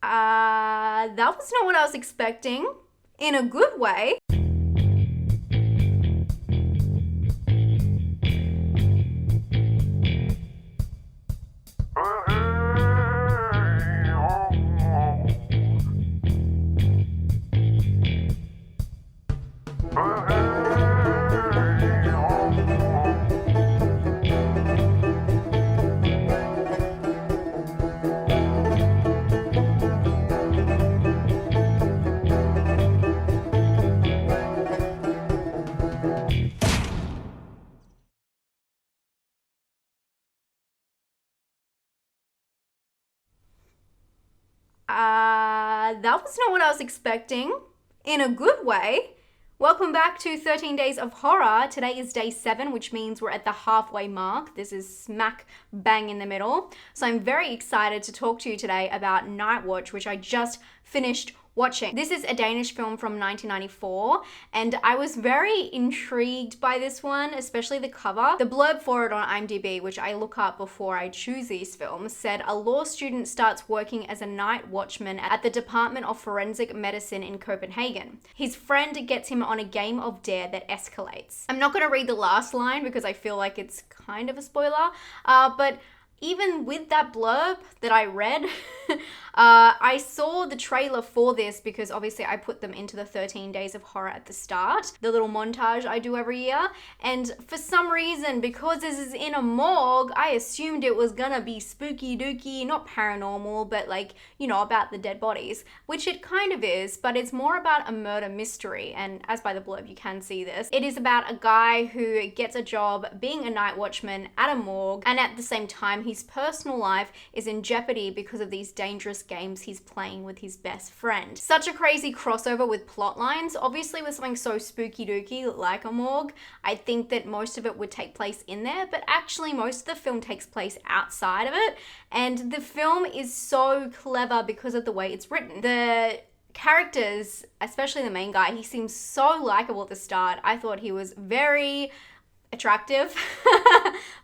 That was not what I was expecting. In a good way. That was not what I was expecting. In a good way. Welcome back to 13 Days of Horror. Today is day 7, which means we're at the halfway mark. This is smack bang in the middle. So I'm very excited to talk to you today about Nightwatch, which I just finished watching. This is a Danish film from 1994, and I was very intrigued by this one, especially the cover. The blurb for it on IMDb, which I look up before I choose these films, said a law student starts working as a night watchman at the Department of Forensic Medicine in Copenhagen. His friend gets him on a game of dare that escalates. I'm not going to read the last line because I feel like it's kind of a spoiler, but even with that blurb that I read, I saw the trailer for this because obviously I put them into the 13 Days of Horror at the start, the little montage I do every year. And for some reason, because this is in a morgue, I assumed it was gonna be spooky dooky, not paranormal, but like, you know, about the dead bodies, which it kind of is, but it's more about a murder mystery. And as by the blurb, you can see this. It is about a guy who gets a job being a night watchman at a morgue, and at the same time, his personal life is in jeopardy because of these dangerous games he's playing with his best friend. Such a crazy crossover with plot lines. Obviously with something so spooky dooky like a morgue, I think that most of it would take place in there, but actually most of the film takes place outside of it. And the film is so clever because of the way it's written. The characters, especially the main guy, he seems so likable at the start. I thought he was very attractive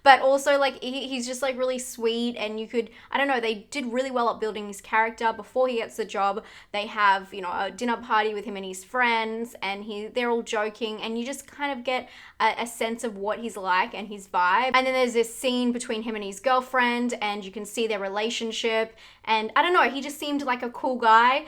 but also like he's just like really sweet, and you could, I don't know, they did really well at building his character. Before he gets the job, they have, you know, a dinner party with him and his friends, and they're all joking, and you just kind of get a sense of what he's like and his vibe. And then there's this scene between him and his girlfriend, and you can see their relationship, and I don't know, he just seemed like a cool guy.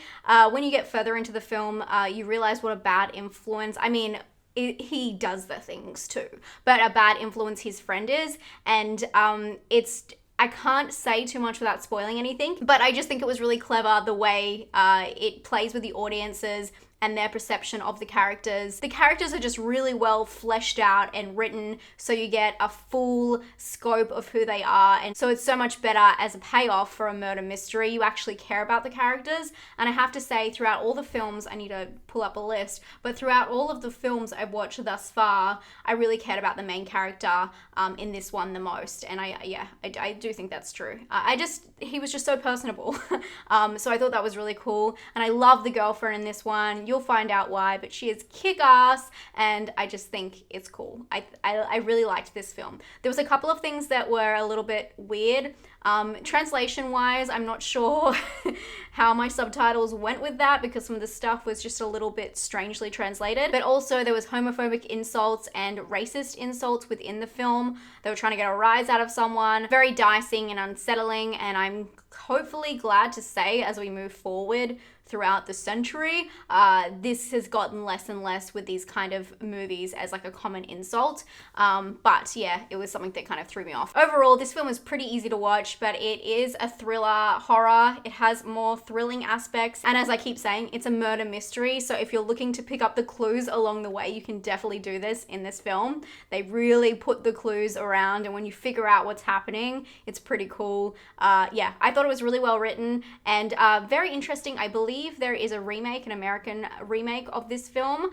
When you get further into the film, you realize what a bad influence, I mean, he does the things too, but a bad influence his friend is. And I can't say too much without spoiling anything, but I just think it was really clever the way it plays with the audiences and their perception of the characters. The characters are just really well fleshed out and written, so you get a full scope of who they are, and so it's so much better as a payoff for a murder mystery. You actually care about the characters, and I have to say, throughout all the films, I need to pull up a list, but throughout all of the films I've watched thus far, I really cared about the main character in this one the most, and I do think that's true. He was just so personable, so I thought that was really cool, and I love the girlfriend in this one. You'll find out why, but she is kick-ass, and I just think it's cool. I really liked this film. There was a couple of things that were a little bit weird. Translation-wise, I'm not sure how my subtitles went with that, because some of the stuff was just a little bit strangely translated. But also there was homophobic insults and racist insults within the film. They were trying to get a rise out of someone. Very dicing and unsettling, and I'm hopefully glad to say as we move forward throughout the century, this has gotten less and less with these kind of movies as like a common insult. But yeah, it was something that kind of threw me off. Overall, this film is pretty easy to watch, but it is a thriller horror. It has more thrilling aspects. And as I keep saying, it's a murder mystery. So if you're looking to pick up the clues along the way, you can definitely do this in this film. They really put the clues around, and when you figure out what's happening, it's pretty cool. Yeah, I thought it was really well written and very interesting. I believe there is a remake, an American remake of this film.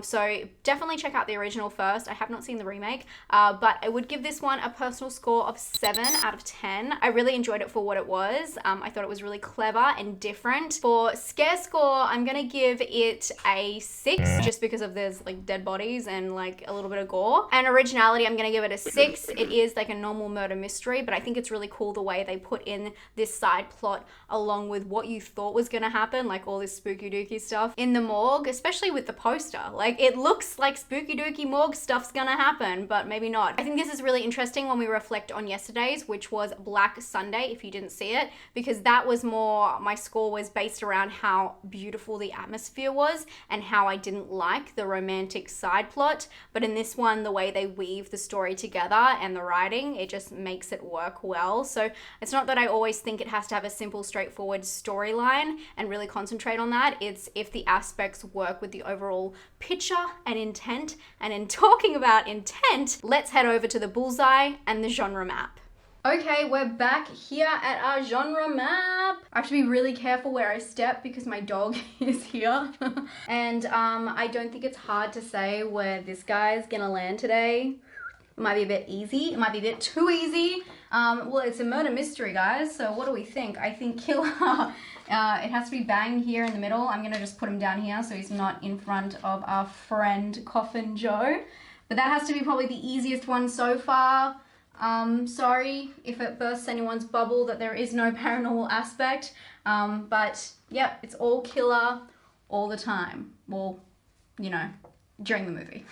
So definitely check out the original first. I have not seen the remake, but I would give this one a personal score of 7 out of 10. I really enjoyed it for what it was. I thought it was really clever and different. For scare score, I'm gonna give it a 6 just because of there's like dead bodies and like a little bit of gore. And originality, I'm gonna give it a 6. It is like a normal murder mystery, but I think it's really cool the way they put in this this side plot along with what you thought was gonna happen, like all this spooky dooky stuff in the morgue, especially with the poster. Like, it looks like spooky dooky morgue stuff's gonna happen, but maybe not. I think this is really interesting when we reflect on yesterday's, which was Black Sunday, if you didn't see it, because that was more, my score was based around how beautiful the atmosphere was and how I didn't like the romantic side plot. But in this one, the way they weave the story together and the writing, it just makes it work well. So it's not that I always think it has to have a simple, straightforward storyline and really concentrate on that. It's if the aspects work with the overall picture and intent. And in talking about intent, let's head over to the bullseye and the genre map. Okay, we're back here at our genre map. I have to be really careful where I step because my dog is here. And I don't think it's hard to say where this guy's gonna land today. It might be a bit easy. It might be a bit too easy. Well, it's a murder mystery, guys. So what do we think? I think killer. It has to be bang here in the middle. I'm gonna just put him down here so he's not in front of our friend Coffin Joe. But that has to be probably the easiest one so far. Sorry if it bursts anyone's bubble that there is no paranormal aspect. But yep, it's all killer all the time. Well, you know, during the movie.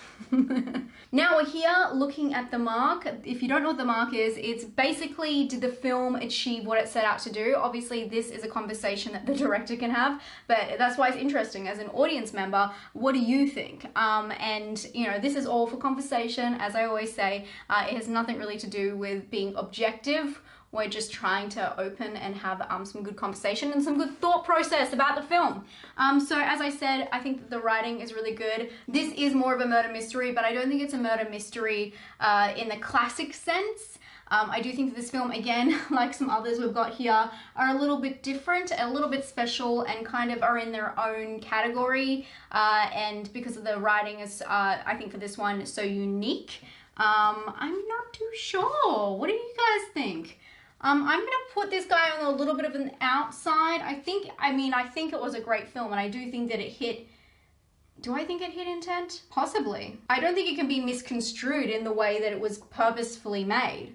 Now we're here looking at the mark. If you don't know what the mark is, it's basically, did the film achieve what it set out to do? Obviously, this is a conversation that the director can have, but that's why it's interesting as an audience member. What do you think? And you know, this is all for conversation. As I always say, it has nothing really to do with being objective. We're just trying to open and have some good conversation and some good thought process about the film. So as I said, I think that the writing is really good. This is more of a murder mystery, but I don't think it's a murder mystery in the classic sense. I do think that this film, again, like some others we've got here, are a little bit different, a little bit special, and kind of are in their own category. And because of the writing is, I think for this one, so unique. I'm not too sure. What do you guys think? I'm gonna put this guy on a little bit of an outside. I think it was a great film, and I do think that it hit. Do I think it hit intent? Possibly. I don't think it can be misconstrued in the way that it was purposefully made.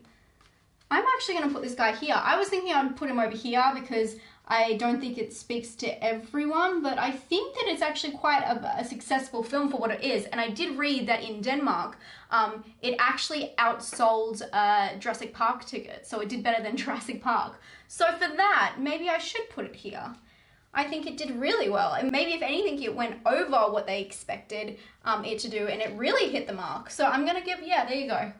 I'm actually gonna put this guy here. I was thinking I'd put him over here because I don't think it speaks to everyone, but I think that it's actually quite a successful film for what it is. And I did read that in Denmark, it actually outsold Jurassic Park tickets, so it did better than Jurassic Park. So for that, maybe I should put it here. I think it did really well, and maybe if anything, it went over what they expected it to do, and it really hit the mark. So I'm gonna give, yeah, there you go.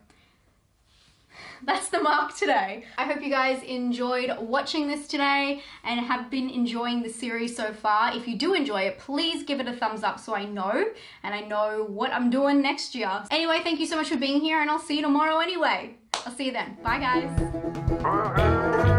That's the mark today. I hope you guys enjoyed watching this today and have been enjoying the series so far. If you do enjoy it, please give it a thumbs up so I know, and I know what I'm doing next year. Anyway, thank you so much for being here, and I'll see you tomorrow anyway. I'll see you then. Bye, guys.